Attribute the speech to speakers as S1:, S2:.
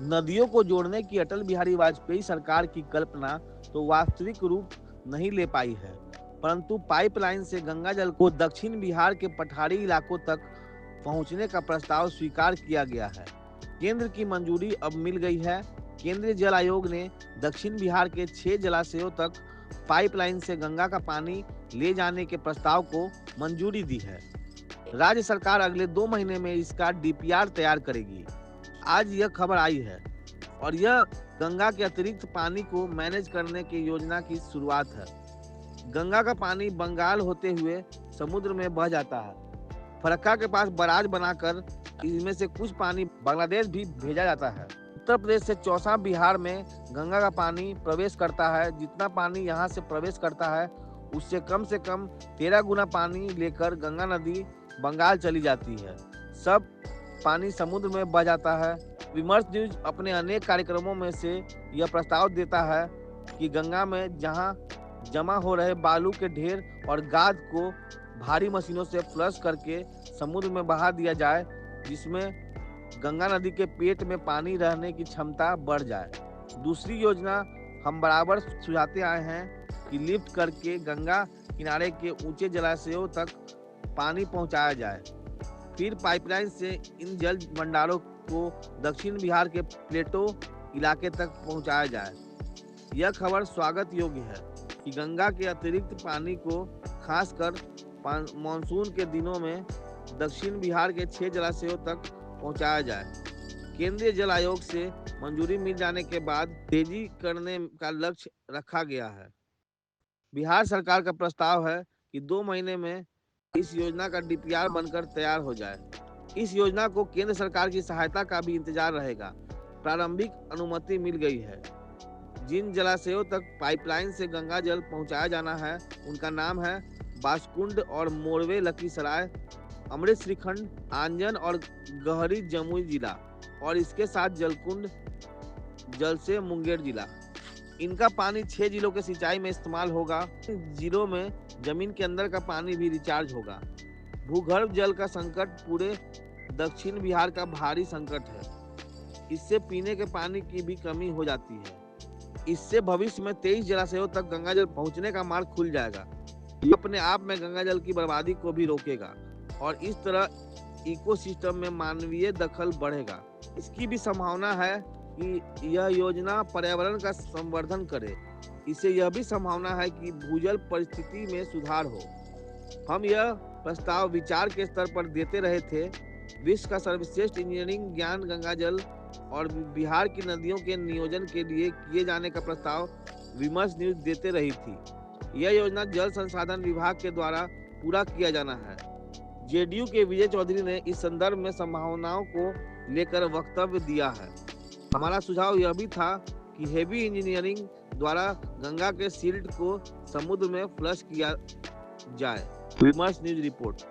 S1: नदियों को जोड़ने की अटल बिहारी वाजपेयी सरकार की कल्पना तो वास्तविक रूप नहीं ले पाई है, परंतु पाइपलाइन से गंगा जल को दक्षिण बिहार के पठारी इलाकों तक पहुंचने का प्रस्ताव स्वीकार किया गया है। केंद्र की मंजूरी अब मिल गई है। केंद्रीय जल आयोग ने दक्षिण बिहार के 6 जलाशयों तक पाइपलाइन से गंगा का पानी ले जाने के प्रस्ताव को मंजूरी दी है। राज्य सरकार अगले 2 महीने में इसका डीपीआर तैयार करेगी। आज यह खबर आई है और यह गंगा के अतिरिक्त पानी को मैनेज करने की योजना की शुरुआत है। गंगा का पानी बंगाल होते हुए समुद्र में बह जाता है। फरक्का के पास बराज बनाकर इसमें से कुछ पानी बांग्लादेश भी भेजा जाता है। उत्तर प्रदेश से चौसा बिहार में गंगा का पानी प्रवेश करता है। जितना पानी यहाँ से प्रवेश करता है उससे कम से कम 13 गुना पानी लेकर गंगा नदी बंगाल चली जाती है। सब पानी समुद्र में बह जाता है। विमर्श न्यूज अपने अनेक कार्यक्रमों में से यह प्रस्ताव देता है कि गंगा में जहां जमा हो रहे बालू के ढेर और गाद को भारी मशीनों से फ्लश करके समुद्र में बहा दिया जाए, जिसमें गंगा नदी के पेट में पानी रहने की क्षमता बढ़ जाए। दूसरी योजना हम बराबर सुझाते आए हैं कि लिफ्ट करके गंगा किनारे के ऊंचे जलाशयों तक पानी पहुंचाया जाए, फिर पाइपलाइन से इन जल भंडारों को दक्षिण बिहार के प्लेटो इलाके तक पहुंचाया जाए। यह खबर स्वागत योग्य है कि गंगा के अतिरिक्त पानी को खासकर मानसून के दिनों में दक्षिण बिहार के 6 जलाशयों तक पहुंचाया जाए। केंद्रीय जल आयोग से मंजूरी मिल जाने के बाद तेजी करने का लक्ष्य रखा गया है। बिहार सरकार का प्रस्ताव है कि 2 महीने में इस योजना का डीपीआर बनकर तैयार हो जाए। इस योजना को केंद्र सरकार की सहायता का भी इंतजार रहेगा। प्रारंभिक अनुमति मिल गई है। जिन जलाशयों तक पाइपलाइन से गंगा जल पहुंचाया जाना है उनका नाम है बासकुंड और मोरवे लखीसराय, अमृत श्रीखंड, आंजन और गहरी जमुई जिला, और इसके साथ जलकुंड जल से मुंगेर जिला। इनका पानी 6 जिलों के सिंचाई में इस्तेमाल होगा। जिलों में जमीन के अंदर का पानी भी रिचार्ज होगा। भूगर्भ जल का संकट पूरे दक्षिण बिहार का भारी संकट है। इससे पीने के पानी की भी कमी हो जाती है। इससे भविष्य में 23 जलाशयों तक गंगा जल पहुंचने का मार्ग खुल जाएगा। ये अपने आप में गंगा जल की बर्बादी को भी रोकेगा और इस तरह इकोसिस्टम में मानवीय दखल बढ़ेगा। इसकी भी संभावना है कि यह योजना पर्यावरण का संवर्धन करे। इससे यह भी संभावना है कि भूजल परिस्थिति में सुधार हो। हम यह प्रस्ताव विचार के स्तर पर देते रहे थे। विश्व का सर्वश्रेष्ठ इंजीनियरिंग ज्ञान गंगा जल और बिहार की नदियों के नियोजन के लिए किए जाने का प्रस्ताव विमर्श न्यूज देते रही थी। यह योजना जल संसाधन विभाग के द्वारा पूरा किया जाना है। जेडीयू के विजय चौधरी ने इस संदर्भ में संभावनाओं को लेकर वक्तव्य दिया है। हमारा सुझाव यह भी था कि हेवी इंजीनियरिंग द्वारा गंगा के सिल्ट को समुद्र में फ्लश किया जाए। विमर्श न्यूज रिपोर्ट।